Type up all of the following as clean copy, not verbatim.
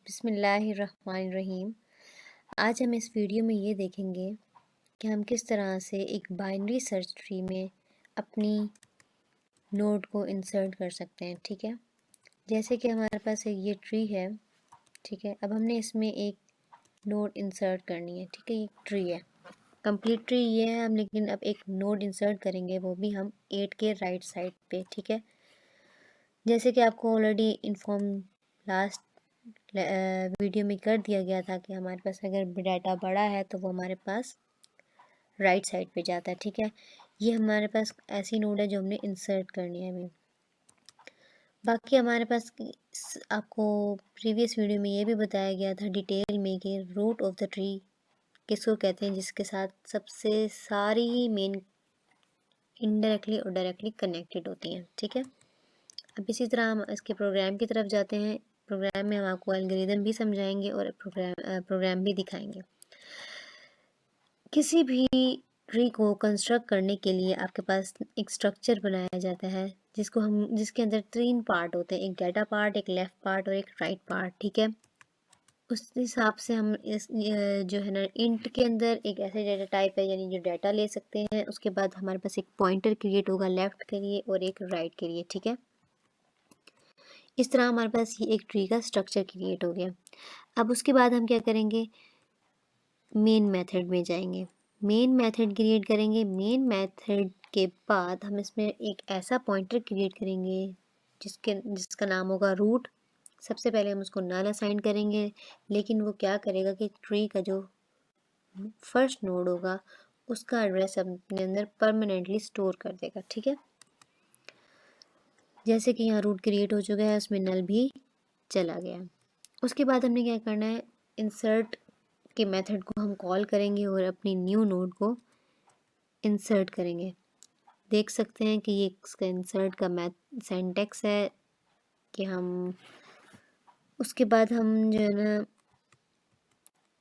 बिस्मिल्लाहिर्रहमानिर्रहीम। आज हम इस वीडियो में ये देखेंगे कि हम किस तरह से एक बाइनरी सर्च ट्री में अपनी नोड को इंसर्ट कर सकते हैं। ठीक है, जैसे कि हमारे पास एक ये ट्री है। ठीक है, अब हमने इसमें एक नोड इंसर्ट करनी है। ठीक है, ये एक ट्री है, कंप्लीट ट्री ये है हम, लेकिन अब एक नोड इंसर्ट करेंगे, वो भी हम 8 के राइट साइड पे। ठीक है, जैसे कि आपको ऑलरेडी इन्फॉर्म लास्ट वीडियो में कर दिया गया था कि हमारे पास अगर डाटा बड़ा है तो वो हमारे पास राइट साइड पे जाता है। ठीक है, ये हमारे पास ऐसी नोड है जो हमने इंसर्ट करनी है अभी। बाकी हमारे पास आपको प्रीवियस वीडियो में ये भी बताया गया था डिटेल में कि रूट ऑफ द ट्री किसको कहते हैं, जिसके साथ सबसे सारी मेन इनडायरेक्टली और डायरेक्टली कनेक्टेड होती हैं। ठीक है, अब इसी तरह हम इसके प्रोग्राम की तरफ जाते हैं। प्रोग्राम में हम आपको एल्गोरिदम भी समझाएंगे और प्रोग्राम भी दिखाएंगे। किसी भी ट्री को कंस्ट्रक्ट करने के लिए आपके पास एक स्ट्रक्चर बनाया जाता है जिसके अंदर 3 पार्ट होते हैं, एक डाटा पार्ट, एक लेफ्ट पार्ट और एक राइट पार्ट। ठीक है, उस हिसाब से हम जो है ना इंट के अंदर एक ऐसे डाटा टाइप है, यानी जो डाटा ले सकते हैं। उसके बाद हमारे पास एक पॉइंटर क्रिएट होगा लेफ्ट के लिए और एक राइट के लिए। ठीक है, इस तरह हमारे पास ये एक ट्री का स्ट्रक्चर क्रिएट हो गया। अब उसके बाद हम क्या करेंगे, मेन मेथड में जाएंगे, मेन मेथड क्रिएट करेंगे। मेन मेथड के बाद हम इसमें एक ऐसा पॉइंटर क्रिएट करेंगे जिसका नाम होगा रूट। सबसे पहले हम उसको नल असाइन करेंगे, लेकिन वो क्या करेगा कि ट्री का जो फर्स्ट नोड होगा उसका एड्रेस अपने अंदर परमानेंटली स्टोर कर देगा। ठीक है, जैसे कि यहाँ रूट क्रिएट हो चुका है, उसमें नल भी चला गया। उसके बाद हमने क्या करना है, इंसर्ट के मेथड को हम कॉल करेंगे और अपनी न्यू नोड को इंसर्ट करेंगे। देख सकते हैं कि ये इसका इंसर्ट का सिंटैक्स है कि हम उसके बाद हम जो है ना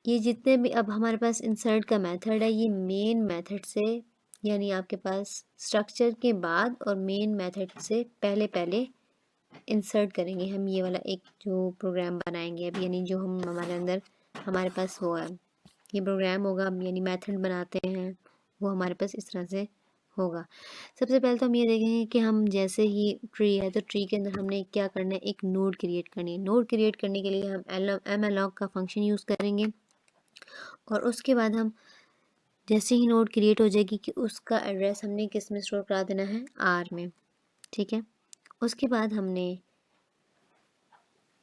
ये जितने भी अब हमारे पास इंसर्ट का मेथड है, ये मेन मेथड से, यानी आपके पास स्ट्रक्चर के बाद और मेन मेथड से पहले पहले इंसर्ट करेंगे हम ये वाला एक जो प्रोग्राम बनाएंगे अब, यानी जो हम हमारे अंदर हमारे पास वो है ये प्रोग्राम होगा, यानी मेथड बनाते हैं वो हमारे पास इस तरह से होगा। सबसे पहले तो हम ये देखेंगे कि हम जैसे ही ट्री है तो ट्री के अंदर हमने क्या करना है, एक नोड क्रिएट करनी है। नोड क्रिएट करने के लिए हम malloc का फंक्शन यूज़ करेंगे और उसके बाद हम जैसे ही नोड क्रिएट हो जाएगी कि उसका एड्रेस हमने किस में स्टोर करा देना है, आर में। ठीक है, उसके बाद हमने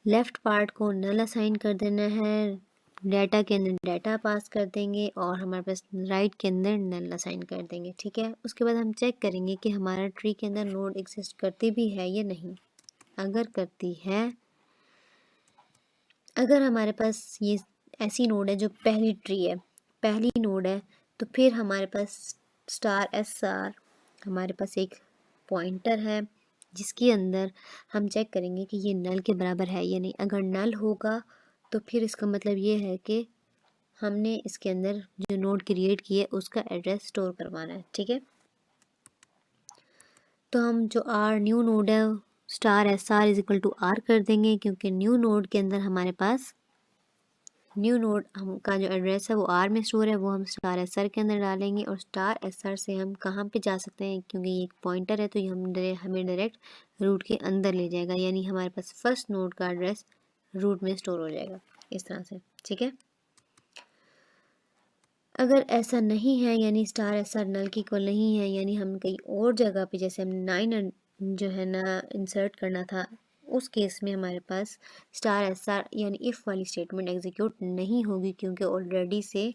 लेफ़्ट पार्ट को नल असाइन कर देना है, डाटा के अंदर डाटा पास कर देंगे और हमारे पास राइट के अंदर नल असाइन कर देंगे। ठीक है, उसके बाद हम चेक करेंगे कि हमारा ट्री के अंदर नोड एग्जिस्ट करती भी है या नहीं। अगर करती है, अगर हमारे पास ये ऐसी नोड है जो पहली ट्री है, पहली नोड है, तो फिर हमारे पास *SR हमारे पास एक पॉइंटर है जिसके अंदर हम चेक करेंगे कि ये नल के बराबर है या नहीं। अगर नल होगा तो फिर इसका मतलब ये है कि हमने इसके अंदर जो नोड क्रिएट की है उसका एड्रेस स्टोर करवाना है। ठीक है, तो हम जो आर न्यू नोड है *SR is equal to R कर देंगे, क्योंकि न्यू नोड के अंदर हमारे पास न्यू नोड हम का जो एड्रेस है वो आर में स्टोर है, वो हम *SR के अंदर डालेंगे। और *SR से हम कहाँ पे जा सकते हैं, क्योंकि ये एक पॉइंटर है तो ये हमें डायरेक्ट रूट के अंदर ले जाएगा, यानी हमारे पास फर्स्ट नोड का एड्रेस रूट में स्टोर हो जाएगा इस तरह से। ठीक है, अगर ऐसा नहीं है, यानी *SR नल की इक्वल नहीं है, यानी हम कहीं और जगह पे जैसे हम 9 जो है ना इंसर्ट करना था, उस केस में हमारे पास *SR यानी इफ़ वाली स्टेटमेंट एग्जीक्यूट नहीं होगी, क्योंकि ऑलरेडी से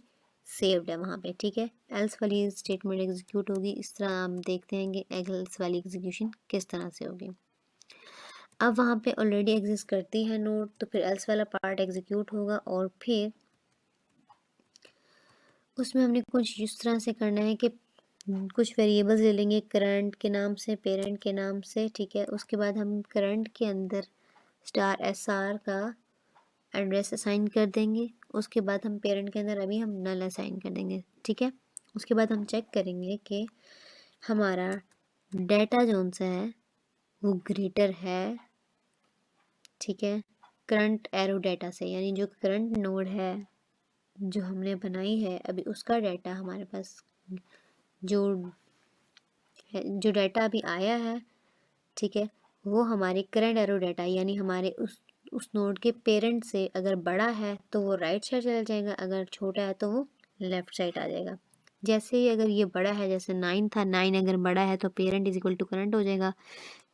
सेव्ड है वहाँ पे। ठीक है, एल्स वाली स्टेटमेंट एग्जीक्यूट होगी। इस तरह हम देखते हैं कि एल्स वाली एग्जीक्यूशन किस तरह से होगी। अब वहाँ पे ऑलरेडी एग्जिस्ट करती है नोड, तो फिर एल्स वाला पार्ट एग्जीक्यूट होगा और फिर उसमें हमने कुछ इस तरह से करना है कि कुछ वेरिएबल्स ले लेंगे करंट के नाम से, पेरेंट के नाम से। ठीक है, उसके बाद हम करंट के अंदर *SR का एड्रेस असाइन कर देंगे। उसके बाद हम पेरेंट के अंदर अभी हम नल असाइन कर देंगे। ठीक है, उसके बाद हम चेक करेंगे कि हमारा डाटा जोन सा है वो ग्रेटर है, ठीक है, करंट एरो डाटा से, यानी जो करंट नोड है जो हमने बनाई है अभी उसका डाटा हमारे पास जो है, जो डाटा अभी आया है, ठीक है, वो हमारे करंट एरो डाटा यानी हमारे उस नोड के पेरेंट से अगर बड़ा है तो वो राइट साइड चला जाएगा, अगर छोटा है तो वो लेफ्ट साइड आ जाएगा। जैसे ही अगर ये बड़ा है, जैसे 9 था, 9 अगर बड़ा है तो parent is equal to current हो जाएगा,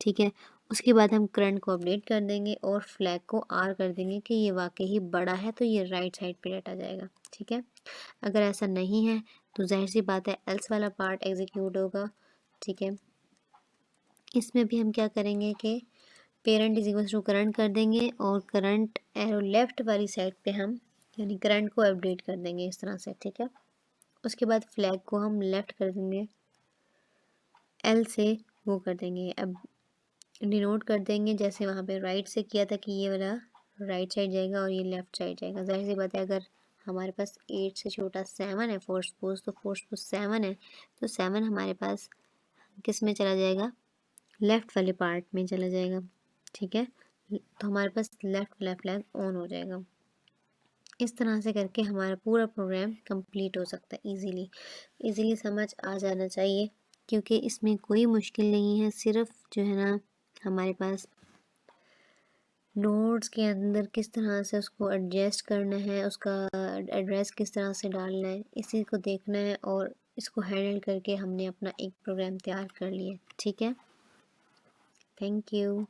ठीक है। उसके बाद हम करंट को अपडेट कर देंगे और फ्लैग को आर कर देंगे कि ये वाकई ही बड़ा है तो ये राइट साइड पे डाटा जाएगा, ठीक है। अगर ऐसा नहीं है तो जाहिर सी बात है एल्स वाला पार्ट एग्जीक्यूट होगा, ठीक है। इसमें भी हम क्या करेंगे कि parent is equal to current कर देंगे और करंट एरो लेफ्ट वाली साइड पे हम यानी करंट को अपडेट कर देंगे इस तरह से, ठीक है। उसके बाद फ्लैग को हम लेफ्ट कर देंगे, एल से वो कर देंगे, अब डिनोट कर देंगे जैसे वहाँ पे राइट से किया था कि ये वाला राइट साइड जाएगा और ये लेफ्ट साइड जाएगा। जाहिर सी बात है अगर हमारे पास 8 से छोटा 7 है फोर सपोज, तो फोर सपोज 7 है तो 7 हमारे पास किस में चला जाएगा, लेफ़्ट वाले पार्ट में चला जाएगा, ठीक है। तो हमारे पास लेफ़्ट वाला फ्लैग ऑन हो जाएगा। इस तरह से करके हमारा पूरा प्रोग्राम कंप्लीट हो सकता है इजीली समझ आ जाना चाहिए, क्योंकि इसमें कोई मुश्किल नहीं है। सिर्फ जो है ना हमारे पास नोड्स के अंदर किस तरह से उसको एडजस्ट करना है, उसका एड्रेस किस तरह से डालना है, इसी को देखना है और इसको हैंडल करके हमने अपना एक प्रोग्राम तैयार कर लिया, ठीक है। Thank you.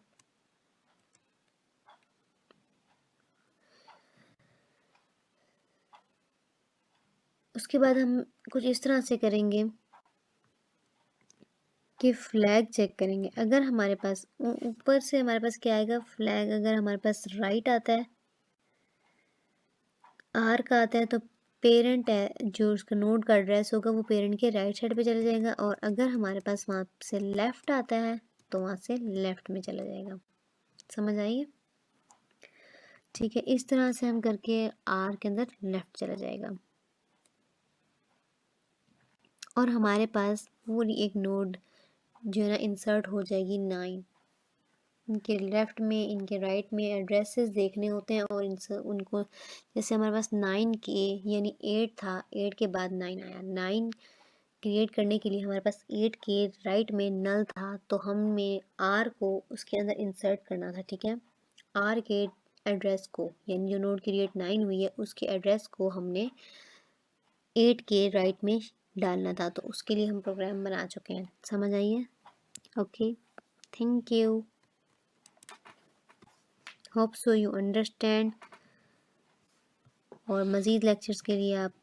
उसके बाद हम कुछ इस तरह से करेंगे कि फ्लैग चेक करेंगे। अगर हमारे पास ऊपर से हमारे पास क्या आएगा, फ्लैग अगर हमारे पास राइट आता है, आर का आता है, तो पेरेंट है जो उसका नोड का एड्रेस होगा वो पेरेंट के राइट साइड पे चला जाएगा, और अगर हमारे पास वहाँ से लेफ़्ट आता है तो वहाँ से लेफ़्ट में चला जाएगा। समझ आई है? ठीक है, इस तरह से हम करके आर के अंदर लेफ़्ट चला जाएगा और हमारे पास पूरी एक नोड जो है ना इंसर्ट हो जाएगी 9। इनके लेफ़्ट में इनके राइट में एड्रेसेस देखने होते हैं और इनसे उनको जैसे हमारे पास 9 के यानी 8 था, 8 के बाद 9 आया, 9 क्रिएट करने के लिए हमारे पास 8 के राइट में नल था तो हमें आर को उसके अंदर इंसर्ट करना था, ठीक है। आर के एड्रेस को यानी जो नोड क्रिएट 9 हुई है उसके एड्रेस को हमने 8 के राइट में डालना था, तो उसके लिए हम प्रोग्राम बना चुके हैं। समझ आइए? Okay, thank you. Hope so you understand. और मज़ीद लेक्चर्स के लिए आप